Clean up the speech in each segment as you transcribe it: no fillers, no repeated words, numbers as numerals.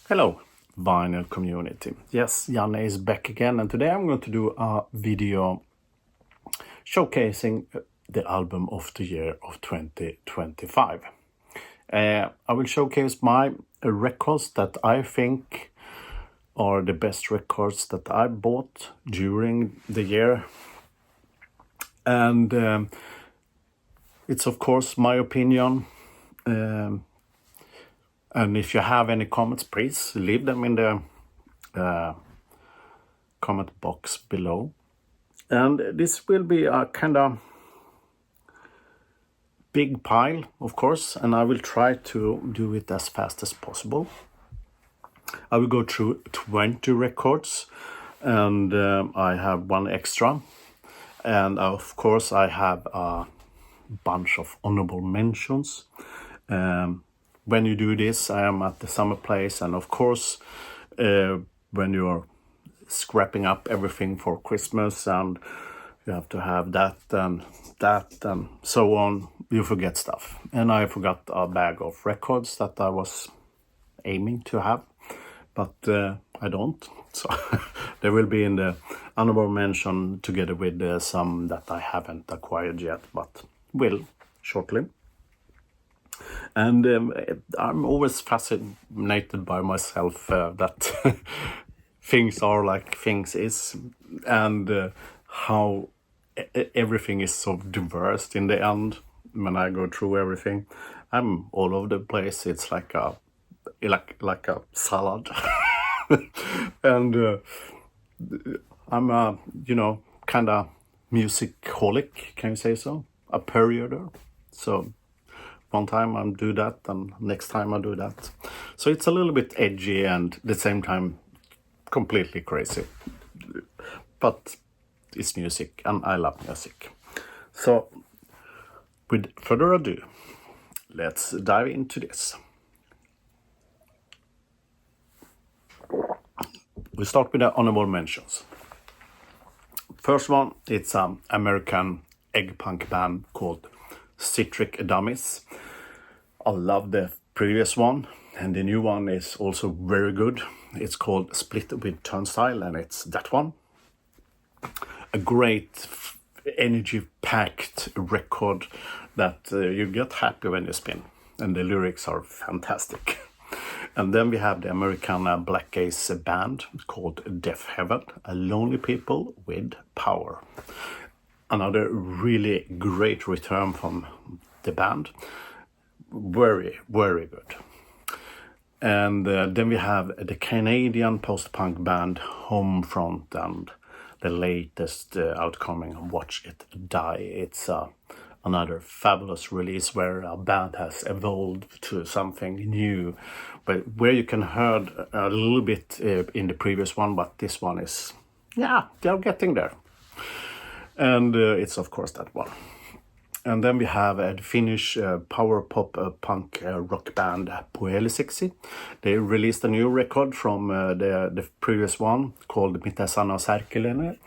Hello, vinyl community. Yes, Janne is back again, and today I'm going to do a video showcasing the album of the year of 2025. I will showcase my records that I think are the best records that I bought during the year. And it's of course my opinion. And if you have any comments, please leave them in the comment box below. And this will be a kind of big pile, of course, and I will try to do it as fast as possible. I will go through 20 records, and I have one extra. And of course, I have a bunch of honorable mentions. When you do this, I am at the summer place, and of course, when you're scrapping up everything for Christmas and you have to have that and so on, you forget stuff. And I forgot a bag of records that I was aiming to have, but I don't. So they will be in the honorable mention together with some that I haven't acquired yet, but will shortly. And I'm always fascinated by myself that things are like things is, and how everything is so diverse in the end. When I go through everything, I'm all over the place. It's like a salad, and I'm a kind of music-holic. Can you say so? A perioder. So one time I do that, and next time I do that. So it's a little bit edgy and at the same time completely crazy. But it's music, and I love music. So with further ado, let's dive into this. We start with the honorable mentions. First one, it's an American egg punk band called Citric Dummies. I love the previous one, and the new one is also very good. It's called Split with Turnstile, and it's that one. A great energy-packed record that you get happy when you spin, and the lyrics are fantastic. And then we have the American black gaze band called Deaf Heaven, a lonely people with power. Another really great return from the band. Very, very good. And then we have the Canadian post-punk band Homefront and the latest outcoming Watch It Die. It's another fabulous release where a band has evolved to something new, but where you can heard a little bit in the previous one, but this one is, they're getting there. And it's of course that one. And then we have a Finnish power pop punk rock band Puhelliseksi. They released a new record from the previous one called Mitä sanoo Särkilöinen,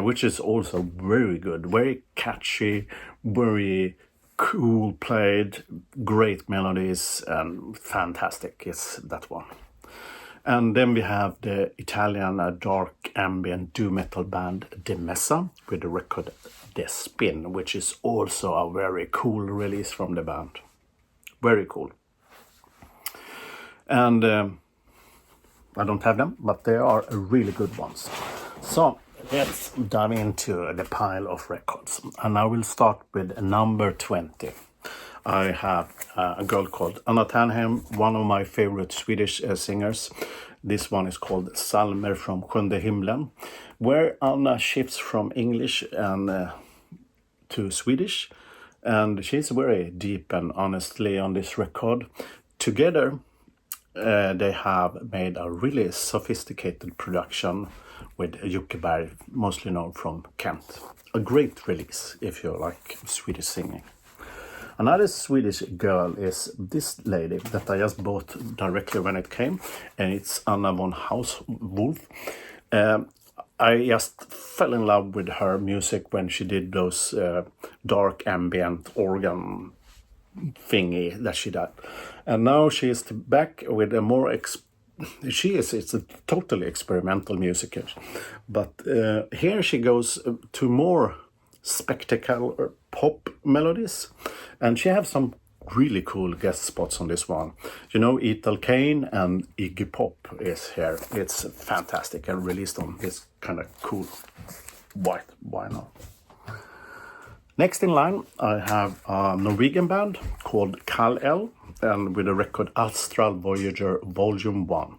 which is also very good, very catchy, very cool played, great melodies, and fantastic. It's that one. And then we have the Italian dark ambient doom metal band De Messa with the record The Spin, which is also a very cool release from the band. Very cool. And I don't have them, but they are really good ones. So let's dive into the pile of records. And I will start with number 20. I have a girl called Anna Ternheim, one of my favorite Swedish singers. This one is called Salmer from Sjunde himlen, where Anna shifts from English and to Swedish, and she's very deep and honestly on this record. Together, they have made a really sophisticated production with Jocke Berg, mostly known from Kent. A great release if you like Swedish singing. Another Swedish girl is this lady that I just bought directly when it came, and it's Anna von Hauswolf. I just fell in love with her music when she did those dark ambient organ thingy that she did. And now she is back with a more it's a totally experimental music, but here she goes to more spectacular pop melodies, and she has some really cool guest spots on this one. You know, Ethel Cain and Iggy Pop is here. It's fantastic and released on this kind of cool white vinyl. Next in line, I have a Norwegian band called Kal-El, and with the record Astral Voyager Volume 1.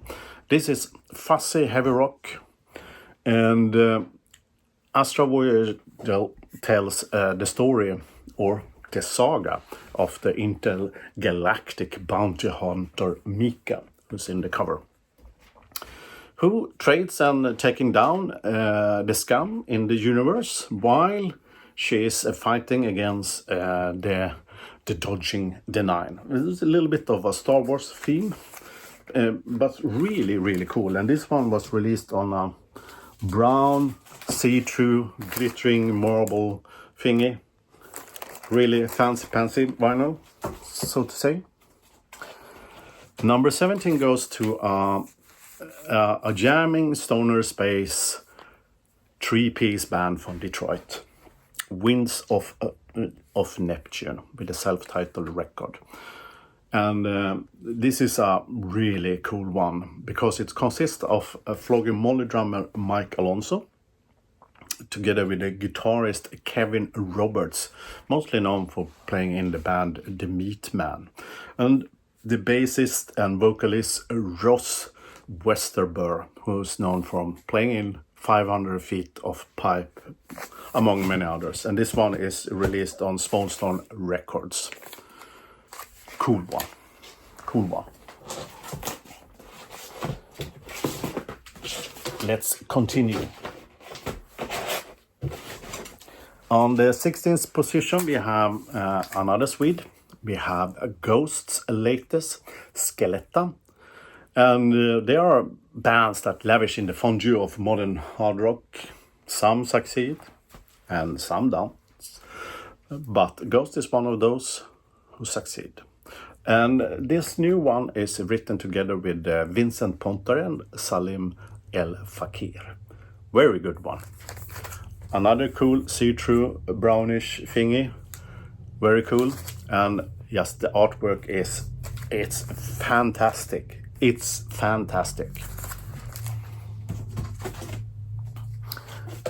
This is fuzzy heavy rock, and Astral Voyager tells the story, or the saga, of the intergalactic bounty hunter Mika, who's in the cover, who trades and taking down the scum in the universe while she is fighting against the dodging the Nine. It's a little bit of a Star Wars theme, but really, really cool. And this one was released on a brown, see-through, glittering marble thingy. Really fancy vinyl, so to say. Number 17 goes to a jamming stoner space 3-piece band from Detroit, Winds of Neptune, with a self-titled record. And this is a really cool one because it consists of a flogging molly drummer Mike Alonso, together with the guitarist Kevin Roberts, mostly known for playing in the band The Meat Man, and the bassist and vocalist Ross Westerberg, who's known from playing in 500 Feet of Pipe, among many others. And this one is released on Stone Records. Cool one. Let's continue. On the 16th position, we have another Swede. We have Ghost's latest, Skeletta. And they are bands that lavish in the fondue of modern hard rock. Some succeed and some don't. But Ghost is one of those who succeed. And this new one is written together with Vincent Pontar and Salim El Fakir. Very good one. Another cool see-through brownish thingy. Very cool. And yes, the artwork it's fantastic. It's fantastic.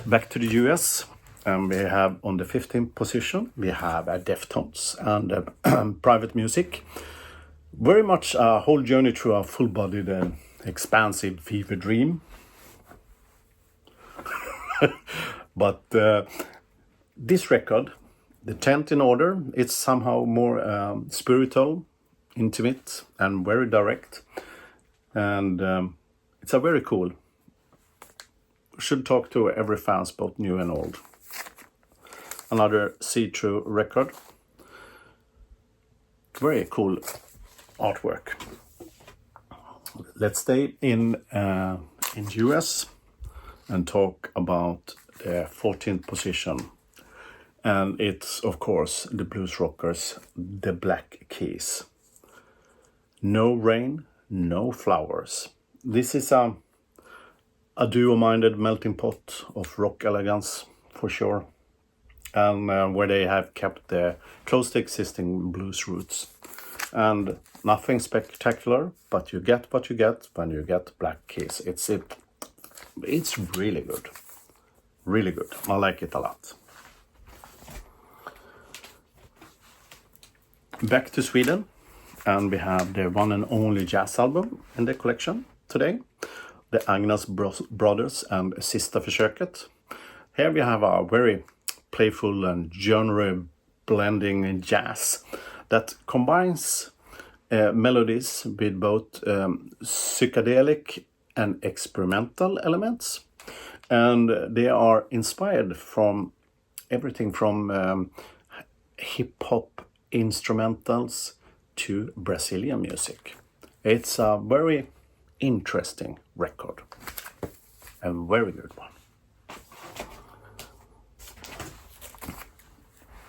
Back to the US, and we have on the 15th position, we have Deftones and Private Music. Very much a whole journey through a full-bodied and expansive fever dream. But this record, the 10th in order, it's somehow more spiritual, intimate, and very direct. And it's a very cool. Should talk to every fans, both new and old. Another see-through record. Very cool artwork. Let's stay in US and talk about the 14th position. And it's, of course, the blues rockers, the Black Keys. No Rain, No Flowers. This is a duo-minded melting pot of rock elegance, for sure. And where they have kept the close to existing blues roots. And nothing spectacular, but you get what you get when you get Black Keys. It's really good. Really good. I like it a lot. Back to Sweden, and we have the one and only jazz album in the collection today, the Agnes Brothers and Sista Försöket. Here we have a very playful and genre blending jazz that combines melodies with both psychedelic and experimental elements, and they are inspired from everything from hip-hop instrumentals to Brazilian music. It's a very interesting record, a very good one.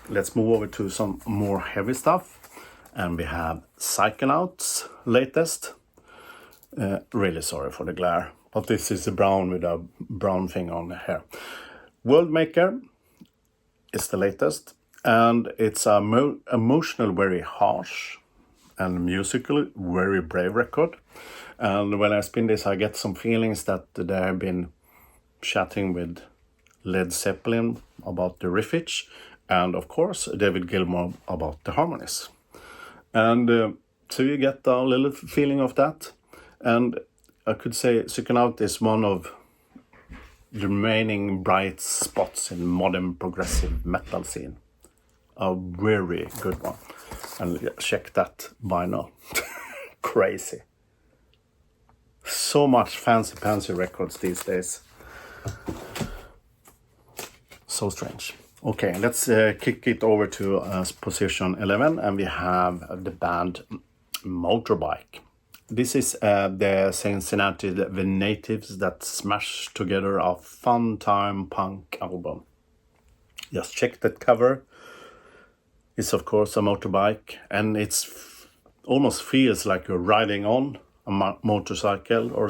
Let's move over to some more heavy stuff, and we have Psychonauts' latest, Really sorry for the glare, but this is a brown with a brown thing on the hair. World Maker is the latest, and it's a emotional, very harsh, and musically very brave record. And when I spin this, I get some feelings that they have been chatting with Led Zeppelin about the riffage, and of course David Gilmour about the harmonies. And so you get a little feeling of that. And I could say Psychonaut is one of the remaining bright spots in modern progressive metal scene. A very good one. And check that vinyl. Crazy. So much fancy records these days. So strange. Okay, let's kick it over to position 11, and we have the band Motorbike. This is the Cincinnati The Natives that smashed together a fun time punk album. Just check that cover. It's of course a motorbike, and it's almost feels like you're riding on a motorcycle, or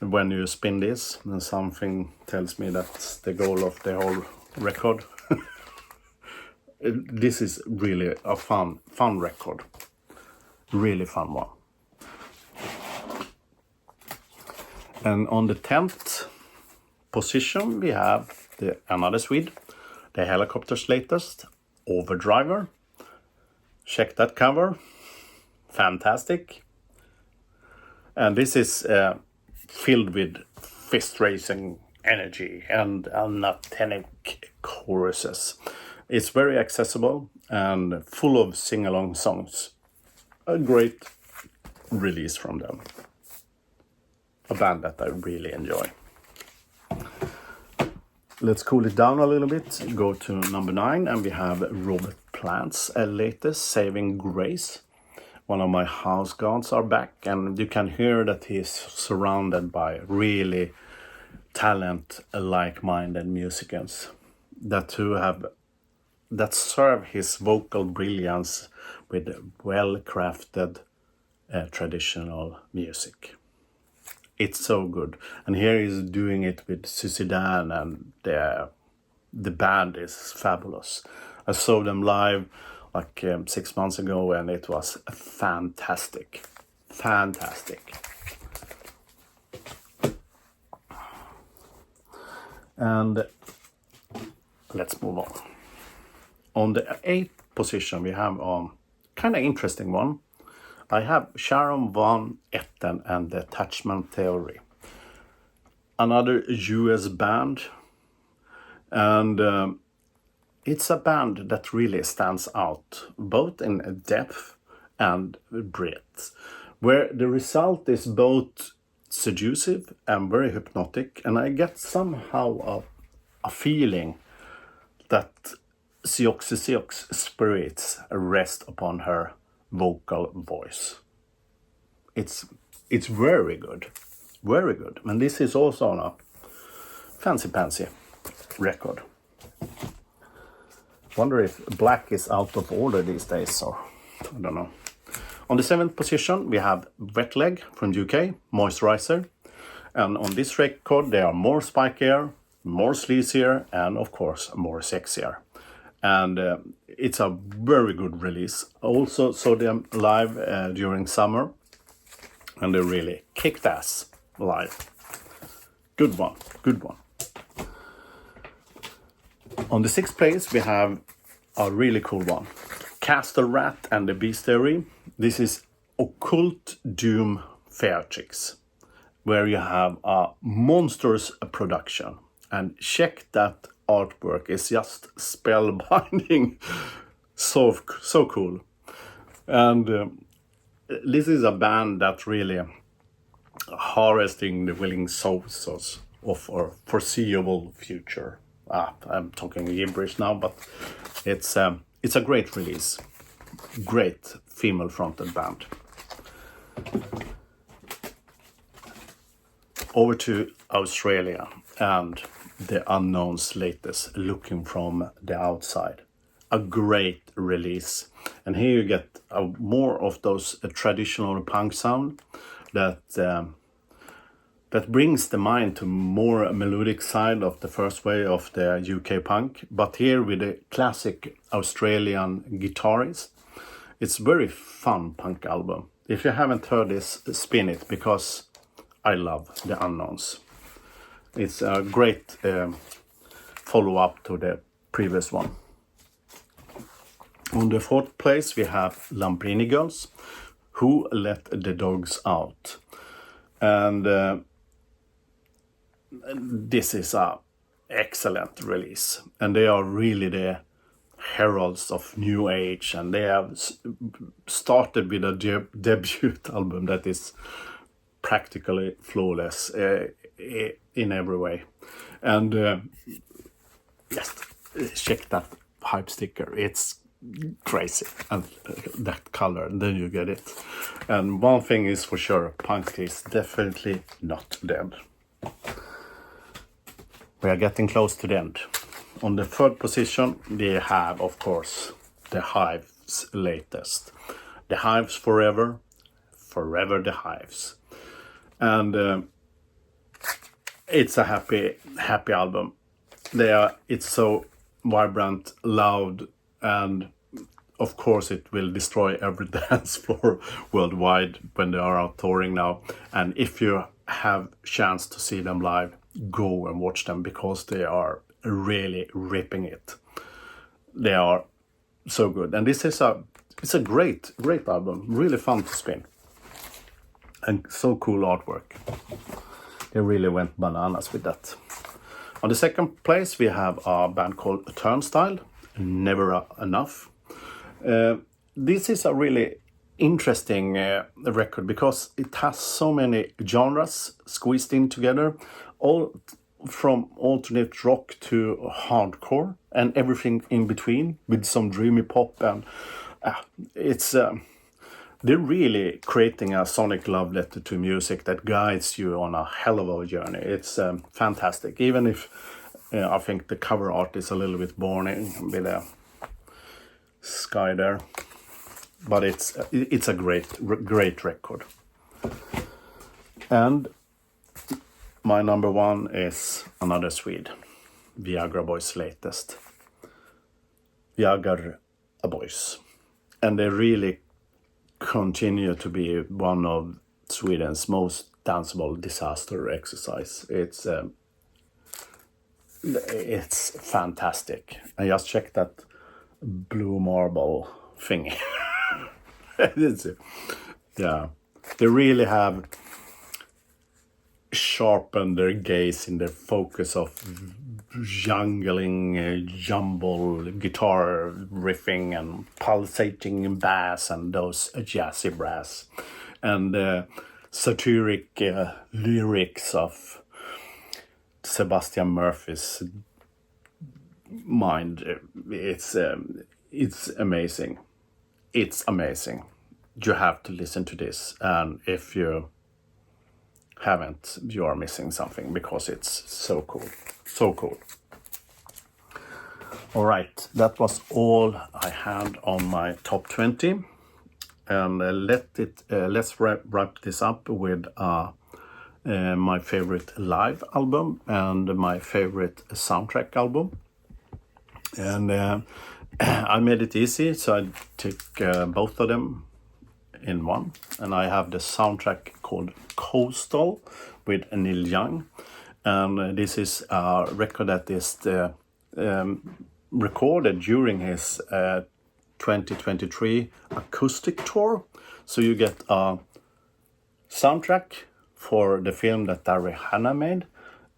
when you spin this, and something tells me that's the goal of the whole record. This is really a fun record. Really fun one. And on the 10th position, we have another Swede, the Helicopters' latest, Overdriver. Check that cover. Fantastic. And this is filled with fist-raising energy and authentic choruses. It's very accessible and full of sing-along songs. A great release from them. A band that I really enjoy. Let's cool it down a little bit. Go to number 9, and we have Robert Plant's latest, Saving Grace. One of my house gods are back, and you can hear that he's surrounded by really like-minded musicians that serve his vocal brilliance with well-crafted traditional music. It's so good, and here he's doing it with Susie Dan, and the band is fabulous. I saw them live like 6 months ago, and it was fantastic. And let's move on. On the 8th position, we have a kind of interesting one. I have Sharon Van Etten and the Attachment Theory. Another US band. And it's a band that really stands out, both in depth and breadth, where the result is both seductive and very hypnotic. And I get somehow a feeling that Siox's spirits rest upon her vocal voice. It's very good, and this is also a fancy record. Wonder if black is out of order these days, or I don't know. On the 7th position, we have Wet Leg from UK, Moisturizer, and on this record they are more spikier, more sleazier, and of course more sexier. And it's a very good release. Also saw them live during summer, and they really kicked ass live. Good one. On the 6th place, we have a really cool one. Castle Rat and the Beastery. This is Occult Doom Fair Chicks, where you have a monstrous production. And check that artwork, is just spellbinding. So cool. And this is a band that really harvesting the willing souls of a foreseeable future. I'm talking gibberish now, but it's a great release. Great female-fronted band. Over to Australia and the Unknown's latest, Looking from the Outside. A great release. And here you get more of those traditional punk sound, that brings the mind to more melodic side of the first wave of the UK punk, but here with a classic Australian guitarist. It's very fun punk album. If you haven't heard this, spin it, because I love The Unknowns. It's a great follow-up to the previous one. On the fourth place we have Lambrini Girls, Who Let the Dogs Out. And this is a excellent release, and they are really the heralds of new age, and they have started with a debut album that is practically flawless in every way. And just check that hype sticker, it's crazy, and that color, and then you get it. And one thing is for sure, punk is definitely not dead. We are getting close to the end. On the third position, we have, of course, The Hives' latest. The Hives Forever, Forever the Hives. And it's a happy album. It's so vibrant, loud, and of course it will destroy every dance floor worldwide when they are out touring now. And if you have chance to see them live, go and watch them, because they are really ripping it. They are so good, and it's a great album, really fun to spin, and so cool artwork. They really went bananas with that. On the second place we have a band called Turnstile, Never Enough. This is a really interesting record, because it has so many genres squeezed in together, all from alternate rock to hardcore and everything in between, with some dreamy pop. And they're really creating a sonic love letter to music that guides you on a hell of a journey. It's fantastic, even if I think the cover art is a little bit boring with a sky there, but it's a great record. And my number one is another Swede, Viagra Boys' latest. Viagra Boys. And they really continue to be one of Sweden's most danceable disaster exercise. It's fantastic. I just checked that blue marble thingy. Yeah, they really have sharpened their gaze in their focus of jungling, jumble guitar riffing and pulsating bass and those jazzy brass and satiric lyrics of Sebastian Murphy's mind. It's amazing. It's amazing. You have to listen to this, and if you haven't, you are missing something, because it's so cool. So cool. All right, that was all I had on my top 20. And let's wrap this up with my favorite live album and my favorite soundtrack album. And I made it easy, so I took both of them in one. And I have the soundtrack called Coastal with Neil Young. And this is a record that is recorded during his 2023 acoustic tour. So you get a soundtrack for the film that Daryl Hannah made,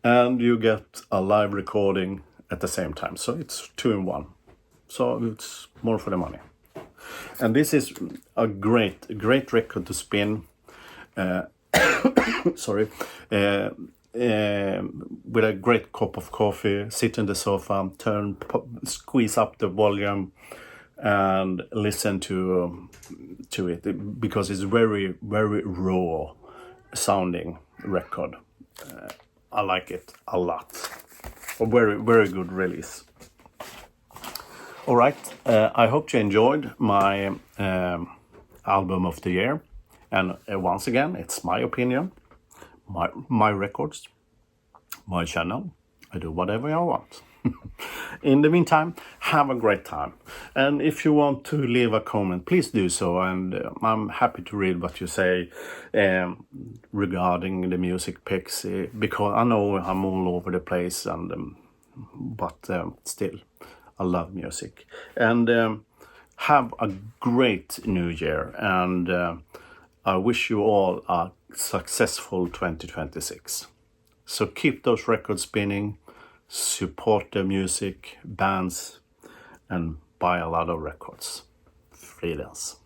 and you get a live recording at the same time. So it's 2 in 1. So it's more for the money. And this is a great record to spin. Sorry. With a great cup of coffee, sit in the sofa, squeeze up the volume, and listen to it, because it's very raw sounding record. I like it a lot. A very good release. All right, I hope you enjoyed my album of the year, And once again, it's my opinion, my records, my channel. I do whatever I want. In the meantime, have a great time. And if you want to leave a comment, please do so. And I'm happy to read what you say regarding the music picks, because I know I'm all over the place, and but still, I love music. And have a great new year. And I wish you all a successful 2026. So keep those records spinning, support the music, bands, and buy a lot of records. Freelance.